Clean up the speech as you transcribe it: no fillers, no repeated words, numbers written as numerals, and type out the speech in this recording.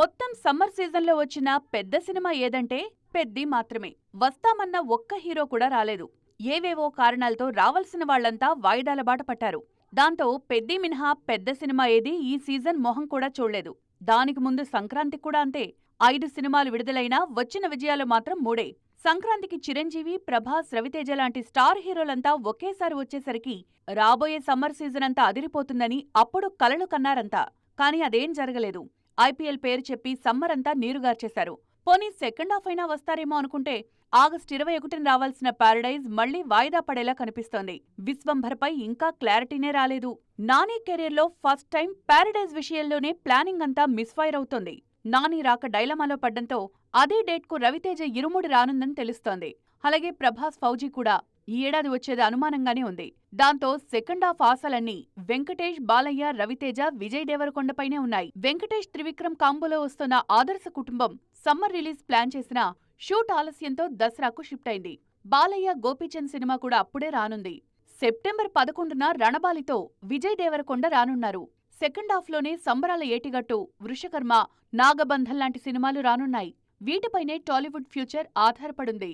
మొత్తం సమ్మర్ సీజన్లో వచ్చిన పెద్ద సినిమా ఏదంటే పెద్ది మాత్రమే. వస్తామన్న ఒక్క హీరో కూడా రాలేదు. ఏవేవో కారణాలతో రావాల్సిన వాళ్లంతా వాయిదాల బాట పట్టారు. దాంతో పెద్ది మినహా పెద్ద సినిమా ఏదీ ఈ సీజన్ మొహం కూడా చూడలేదు. దానికి ముందు సంక్రాంతికి కూడా అంతే. 5 సినిమాలు విడుదలైనా వచ్చిన విజయాలు మాత్రం 3. సంక్రాంతికి చిరంజీవి, ప్రభాస్, రవితేజ లాంటి స్టార్ హీరోలంతా ఒకేసారి వచ్చేసరికి రాబోయే సమ్మర్ సీజన్ అంతా అదిరిపోతుందని అప్పుడు కలలు కన్నారంతా. కానీ అదేం జరగలేదు. ఐపీఎల్ పేరు చెప్పి సమ్మర్ అంతా నీరుగార్చేశారు. పోనీ సెకండ్ హాఫ్ అయినా వస్తారేమో అనుకుంటే ఆగస్టు 21న రావాల్సిన ప్యారడైజ్ మళ్లీ వాయిదా పడేలా కనిపిస్తోంది. విశ్వంభర్పై ఇంకా క్లారిటీనే రాలేదు. నాని కెరీర్లో ఫస్ట్ టైం ప్యారడైజ్ విషయంలోనే ప్లానింగ్ అంతా మిస్ఫైర్ అవుతోంది. నాని రాక డైలమాలో పడ్డంతో అదే డేట్కు రవితేజ ఇరుముడి రానుందని తెలుస్తోంది. అలాగే ప్రభాస్, ఫౌజీ కూడా ఈ ఏడాది వచ్చేది అనుమానంగానే ఉంది. దాంతో సెకండ్ హాఫ్ ఆశలన్నీ వెంకటేష్, బాలయ్య, రవితేజ, విజయ్ దేవరకొండపైనే ఉన్నాయి. వెంకటేష్, త్రివిక్రమ్ కాంబోలో వస్తున్న ఆదర్శ కుటుంబం సమ్మర్ రిలీజ్ ప్లాన్ చేసినా షూట్ ఆలస్యంతో దసరాకు షిఫ్ట్ అయింది. బాలయ్య, గోపీచంద్ సినిమా కూడా అప్పుడే రానుంది. సెప్టెంబర్ 11న రణబాలితో విజయ్ దేవరకొండ రానున్నారు. సెకండ్ హాఫ్లోనే సంబరాల ఏటిగట్టు, వృషకర్మ, నాగబంధన్ లాంటి సినిమాలు రానున్నాయి. వీటిపైనే టాలీవుడ్ ఫ్యూచర్ ఆధారపడుంది.